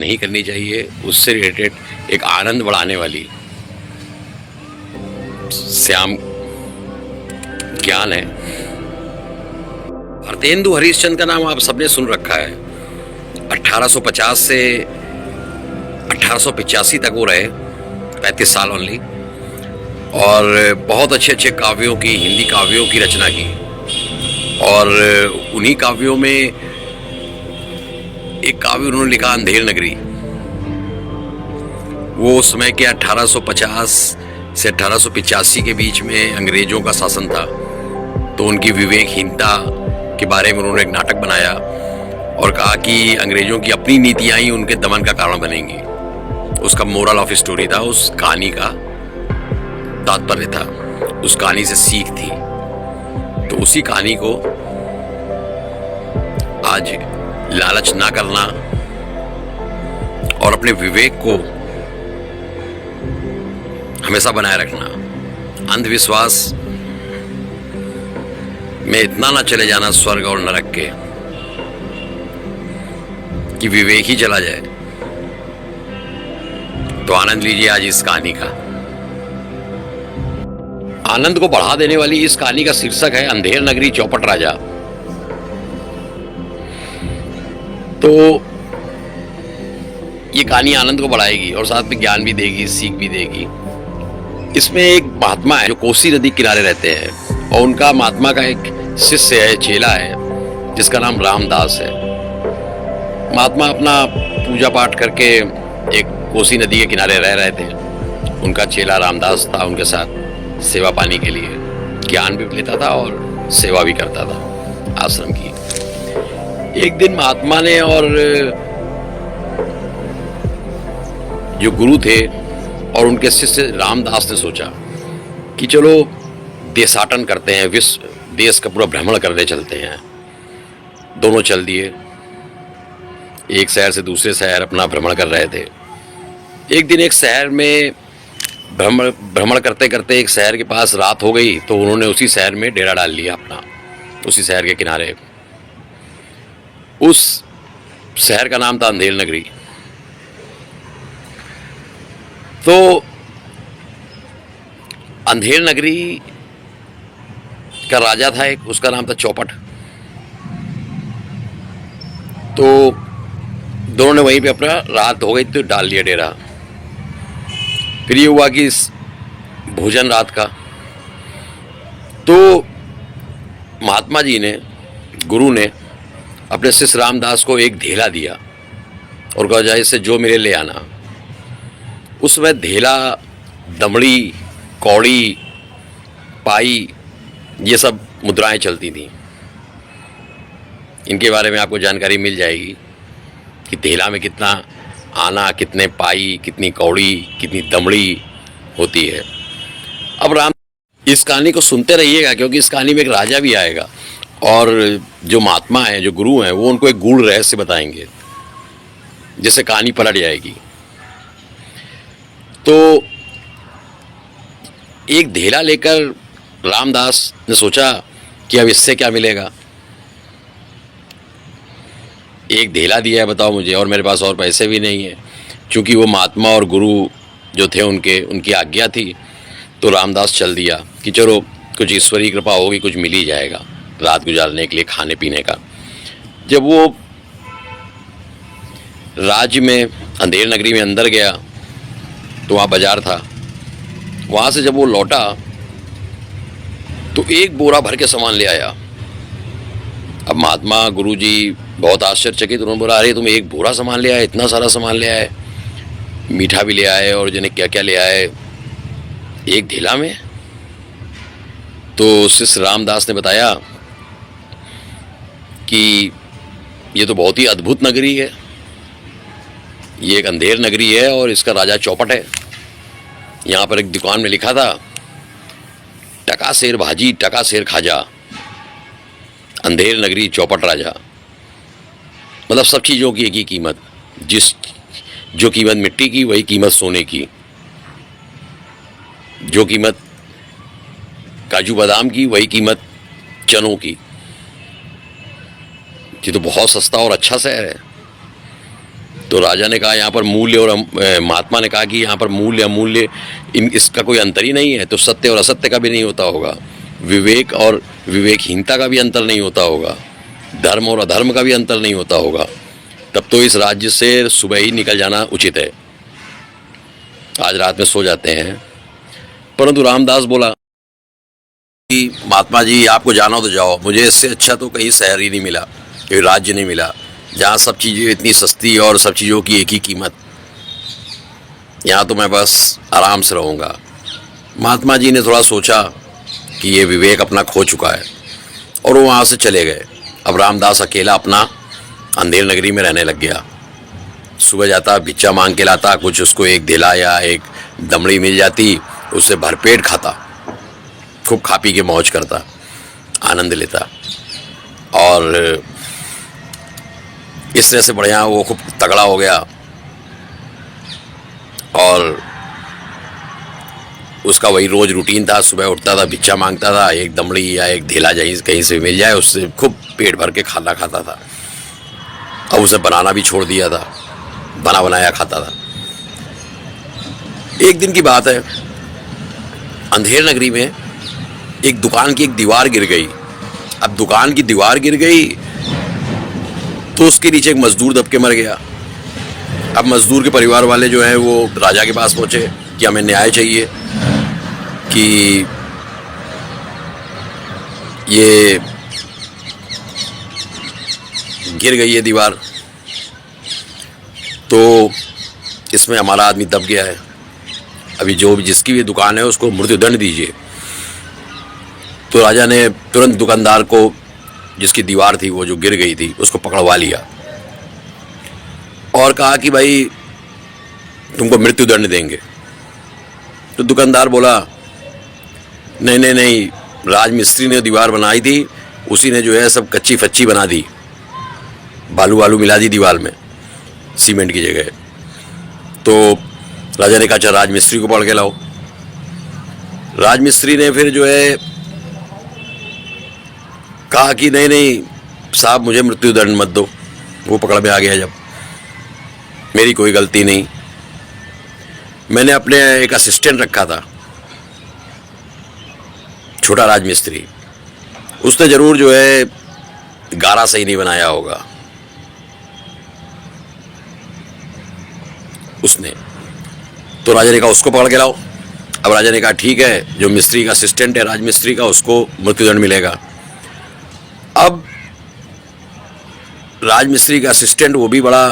नहीं करनी चाहिए, उससे रिलेटेड एक आनंद बढ़ाने वाली श्याम ज्ञान है। भारतेंदु हरिश्चंद्र का नाम आप सबने सुन रखा है। 1850 से 1885 तक वो रहे, 35 साल ओनली, और बहुत अच्छे अच्छे काव्यों की, हिंदी काव्यों की रचना की। और उन्हीं काव्यों में एक काव्य उन्होंने लिखा, अंधेर नगरी। वो उस समय के 1850 से 1885 के बीच में अंग्रेजों का शासन था, तो उनकी विवेकहीनता के बारे में उन्होंने एक नाटक बनाया और कहा कि अंग्रेजों की अपनी नीतियां ही उनके दमन का कारण बनेंगी। उसका मोरल ऑफ स्टोरी था, उस कहानी का तात्पर्य था, उस कहानी से सीख थी। तो उसी कहानी को आज लालच ना करना और अपने विवेक को हमेशा बनाए रखना, अंधविश्वास में इतना ना चले जाना स्वर्ग और नरक के कि विवेक ही चला जाए। तो आनंद लीजिए आज इस कहानी का। आनंद को बढ़ा देने वाली इस कहानी का शीर्षक है अंधेर नगरी चौपट राजा। तो ये कहानी आनंद को बढ़ाएगी और साथ में ज्ञान भी देगी, सीख भी देगी। इसमें एक महात्मा है जो कोसी नदी किनारे रहते हैं, और उनका महात्मा का एक शिष्य है, चेला है, जिसका नाम रामदास है। महात्मा अपना पूजा पाठ करके एक कोसी नदी के किनारे रह रहे थे। उनका चेला रामदास था उनके साथ सेवा पानी के लिए, ज्ञान भी लेता था और सेवा भी करता था आश्रम की। एक दिन महात्मा ने और जो गुरु थे और उनके शिष्य रामदास ने सोचा कि चलो देशाटन करते हैं, विश्व देश का पूरा भ्रमण करने चलते हैं। दोनों चल दिए, एक शहर से दूसरे शहर अपना भ्रमण कर रहे थे। एक दिन एक शहर में भ्रमण करते करते एक शहर के पास रात हो गई, तो उन्होंने उसी शहर में डेरा डाल लिया अपना, उसी शहर के किनारे। उस शहर का नाम था अंधेर नगरी। तो अंधेर नगरी का राजा था एक, उसका नाम था चौपट। तो दोनों ने वहीं पे अपना, रात हो गई तो डाल लिया डेरा। फिर ये हुआ कि भोजन रात का, तो महात्मा जी ने, गुरु ने अपने शिष्य रामदास को एक धेला दिया और कहा जाए इससे जो मेरे ले आना। उसमें धेला, दमड़ी, कौड़ी, पाई, ये सब मुद्राएं चलती थीं। इनके बारे में आपको जानकारी मिल जाएगी कि धेला में कितना आना, कितने पाई, कितनी कौड़ी, कितनी दमड़ी होती है। अब राम इस कहानी को सुनते रहिएगा, क्योंकि इस कहानी में एक राजा भी आएगा और जो महात्मा हैं, जो गुरु हैं, वो उनको एक गूढ़ रहस्य बताएंगे जिससे कहानी पलट जाएगी। तो एक धेला लेकर रामदास ने सोचा कि अब इससे क्या मिलेगा। एक धेला दिया है, बताओ मुझे, और मेरे पास और पैसे भी नहीं है। क्योंकि वो महात्मा और गुरु जो थे उनकी आज्ञा थी, तो रामदास चल दिया कि चलो कुछ ईश्वरीय कृपा होगी, कुछ मिल ही जाएगा रात गुजारने के लिए, खाने पीने का। जब वो राज्य में अंधेर नगरी में अंदर गया तो वहाँ बाजार था। वहाँ से जब वो लौटा तो एक बोरा भर के सामान ले आया। अब महात्मा गुरुजी बहुत आश्चर्यचकित, उन्होंने बोला, अरे तुम एक बोरा सामान ले आए, इतना सारा सामान ले आए, मीठा भी ले आए और जाने क्या क्या ले आए एक धेला में। तो शिष्य रामदास ने बताया कि ये तो बहुत ही अद्भुत नगरी है, ये एक अंधेर नगरी है और इसका राजा चौपट है। यहाँ पर एक दुकान में लिखा था, टका शेर भाजी, टका शेर खाजा, अंधेर नगरी चौपट राजा। मतलब सब चीज़ों की एक ही कीमत, जो कीमत मिट्टी की वही कीमत सोने की, जो कीमत काजू बादाम की वही कीमत चनों की। ये तो बहुत सस्ता और अच्छा शहर है। तो राजा ने कहा यहाँ पर मूल्य और महात्मा ने कहा कि यहाँ पर मूल्य अमूल्य इसका कोई अंतर ही नहीं है, तो सत्य और असत्य का भी नहीं होता होगा, विवेक और विवेकहीनता का भी अंतर नहीं होता होगा, धर्म और अधर्म का भी अंतर नहीं होता होगा, तब तो इस राज्य से सुबह ही निकल जाना उचित है, आज रात में सो जाते हैं। परंतु रामदास बोला कि महात्मा जी आपको जाना हो तो जाओ, मुझे इससे अच्छा तो कहीं शहर ही नहीं मिला, कहीं राज्य नहीं मिला जहाँ सब चीज़ें इतनी सस्ती और सब चीज़ों की एक ही कीमत, यहाँ तो मैं बस आराम से रहूँगा। महात्मा जी ने थोड़ा सोचा कि ये विवेक अपना खो चुका है और वो वहाँ से चले गए। अब रामदास अकेला अपना अंधेर नगरी में रहने लग गया। सुबह जाता, भिक्षा मांग के लाता, कुछ उसको एक धेला या एक दमड़ी मिल जाती, उससे भरपेट खाता, खूब खा पी के मौज करता, आनंद लेता। और इस तरह से बढ़िया वो खूब तगड़ा हो गया और उसका वही रोज़ रूटीन था, सुबह उठता था, भिक्षा मांगता था, एक दमड़ी या एक धेला कहीं से मिल जाए उससे खूब पेट भर के खाना खाता था। अब उसे बनाना भी छोड़ दिया था, बना बनाया खाता था। एक दिन की बात है, अंधेर नगरी में एक दुकान की एक दीवार गिर गई। अब दुकान की दीवार गिर गई तो उसके नीचे एक मजदूर दब के मर गया। अब मजदूर के परिवार वाले जो हैं वो राजा के पास पहुंचे कि हमें न्याय चाहिए कि ये गिर गई है दीवार, तो इसमें हमारा आदमी दब गया है, अभी जो भी जिसकी भी दुकान है उसको मृत्युदंड दीजिए। तो राजा ने तुरंत दुकानदार को, जिसकी दीवार थी वो जो गिर गई थी, उसको पकड़वा लिया और कहा कि भाई तुमको मृत्युदंड देंगे। तो दुकानदार बोला नहीं नहीं नहीं, राजमिस्त्री ने दीवार बनाई थी, उसी ने जो है सब कच्ची फच्ची बना दी, बालू वालू मिला दी दीवार में सीमेंट की जगह। तो राजा ने कहा अच्छा राजमिस्त्री को पकड़ के लाओ। राजमिस्त्री ने फिर जो है कहा कि नहीं नहीं साहब मुझे मृत्युदंड मत दो। वो पकड़ में आ गया, जब मेरी कोई गलती नहीं, मैंने अपने एक असिस्टेंट रखा था, छोटा राजमिस्त्री, उसने जरूर जो है गारा सही नहीं बनाया होगा उसने। तो राजा ने कहा उसको पकड़ के लाओ। अब राजा ने कहा ठीक है, जो मिस्त्री का असिस्टेंट है राजमिस्त्री का, उसको मृत्युदंड मिलेगा। अब राजमिस्त्री का असिस्टेंट वो भी बड़ा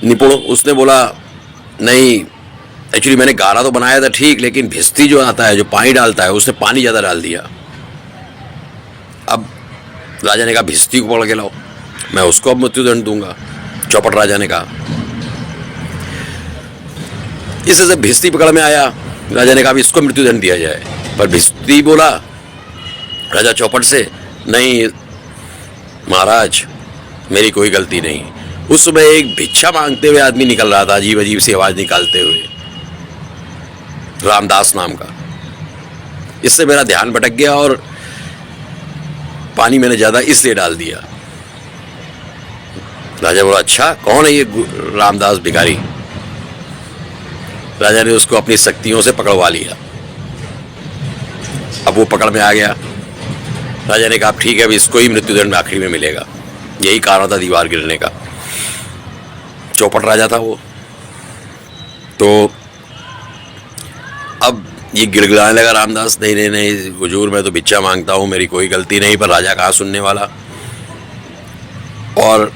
निपुण, उसने बोला नहीं एक्चुअली मैंने गारा तो बनाया था ठीक, लेकिन भिस्ती जो आता है, जो पानी डालता है, उसने पानी ज़्यादा डाल दिया। अब राजा ने कहा भिस्ती को पकड़ के लाओ, मैं उसको अब मृत्युदंड दूंगा। चौपट राजा ने कहा। इससे जब भिस्ती पकड़ में आया, राजा ने कहा इसको मृत्युदंड दिया जाए, पर भिस्ती बोला राजा चौपट से नहीं महाराज मेरी कोई गलती नहीं। उस समय एक भिक्षा मांगते हुए आदमी निकल रहा था, अजीब अजीब सी आवाज निकालते हुए, रामदास नाम का। इससे मेरा ध्यान भटक गया और पानी मैंने ज्यादा इसलिए डाल दिया। राजा बोला अच्छा कौन है ये रामदास भिखारी? राजा ने उसको अपनी शक्तियों से पकड़वा लिया। अब वो पकड़ में आ गया। राजा ने कहा ठीक है, अब इसको ही मृत्युदंड आखिरी में मिलेगा, यही कारण था दीवार गिरने का। चौपट राजा था वो। तो अब ये गिड़गिड़ाने लगा रामदास, नहीं नहीं नहीं हुजूर मैं तो भिक्षा मांगता हूँ, मेरी कोई गलती नहीं। पर राजा कहाँ सुनने वाला। और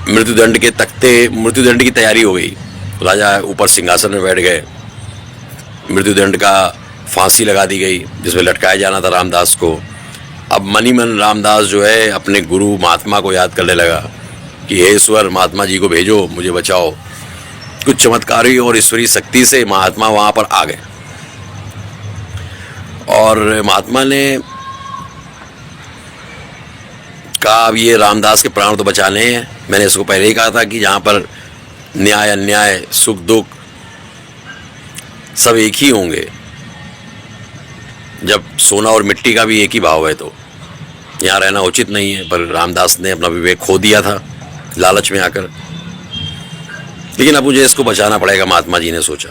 मृत्युदंड के तख्ते, मृत्युदंड की तैयारी हो गई। राजा ऊपर सिंहासन में बैठ गए, मृत्युदंड का फांसी लगा दी गई जिसमें लटकाया जाना था रामदास को। अब मन ही मन रामदास जो है अपने गुरु महात्मा को याद करने लगा कि हे ईश्वर महात्मा जी को भेजो, मुझे बचाओ। कुछ चमत्कारी और ईश्वरीय शक्ति से महात्मा वहाँ पर आ गए और महात्मा ने कहा अब ये रामदास के प्राण तो बचाने हैं। मैंने इसको पहले ही कहा था कि जहाँ पर न्याय अन्याय सुख दुख सब एक ही होंगे, जब सोना और मिट्टी का भी एक ही भाव है तो यहाँ रहना उचित नहीं है। पर रामदास ने अपना विवेक खो दिया था लालच में आकर। लेकिन अब मुझे इसको बचाना पड़ेगा, महात्मा जी ने सोचा।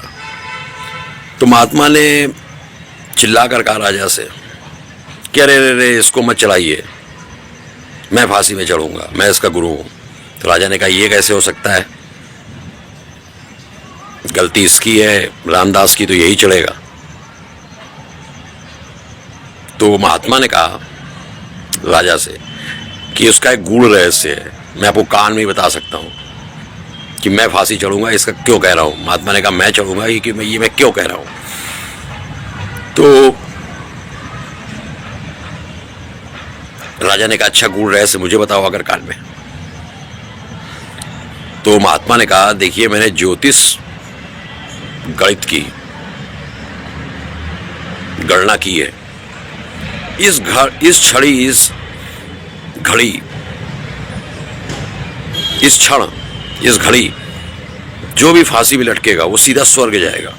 तो महात्मा ने चिल्ला कर कहा राजा से कि अरे रे रे, इसको मत चलाइए, मैं फांसी में चढ़ूंगा, मैं इसका गुरु हूं। तो राजा ने कहा ये कैसे हो सकता है, गलती इसकी है, रामदास की तो यही चलेगा। तो महात्मा ने कहा राजा से कि उसका एक गूढ़ रहस्य है, मैं आपको कान में ही बता सकता हूं कि मैं फांसी चढ़ूंगा, इसका क्यों कह रहा हूं। महात्मा ने कहा मैं चढ़ूंगा, ये कि मैं क्यों कह रहा हूं। तो राजा ने कहा अच्छा गूढ़ रहस्य मुझे बताओ अगर कान में। तो महात्मा ने कहा देखिए, मैंने ज्योतिष गणित की गणना की है, इस छड़ी, इस घड़ी, इस क्षण, इस घड़ी जो भी फांसी में लटकेगा वो सीधा स्वर्ग जाएगा।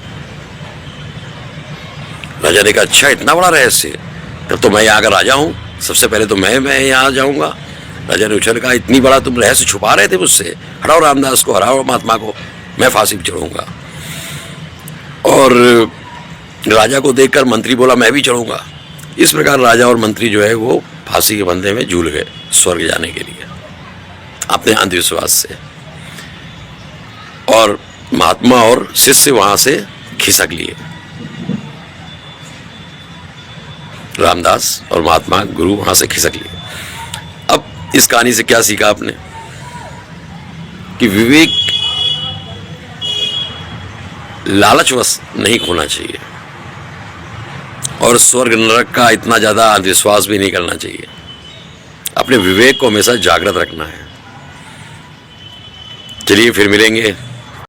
राजा ने कहा अच्छा इतना बड़ा रहस्य, तब तो मैं यहाँ का राजा हूं, सबसे पहले तो मैं यहाँ जाऊंगा। राजा ने उछल कहा इतनी बड़ा तुम रहस्य छुपा रहे थे मुझसे, हटाओ रामदास को, हटाओ महात्मा को, मैं फांसी पर चढ़ूंगा। और राजा को देखकर मंत्री बोला मैं भी चढ़ूंगा। इस प्रकार राजा और मंत्री जो है वो फांसी के फंदे में झूल गए स्वर्ग जाने के लिए अपने अंधविश्वास से। और महात्मा और शिष्य वहां से खिसक लिए, रामदास और महात्मा गुरु वहां से खिसक लिए। अब इस कहानी से क्या सीखा आपने कि विवेक लालचवश नहीं खोना चाहिए और स्वर्ग नरक का इतना ज्यादा अंधविश्वास भी नहीं करना चाहिए। अपने विवेक को हमेशा जागृत रखना है। चलिए फिर मिलेंगे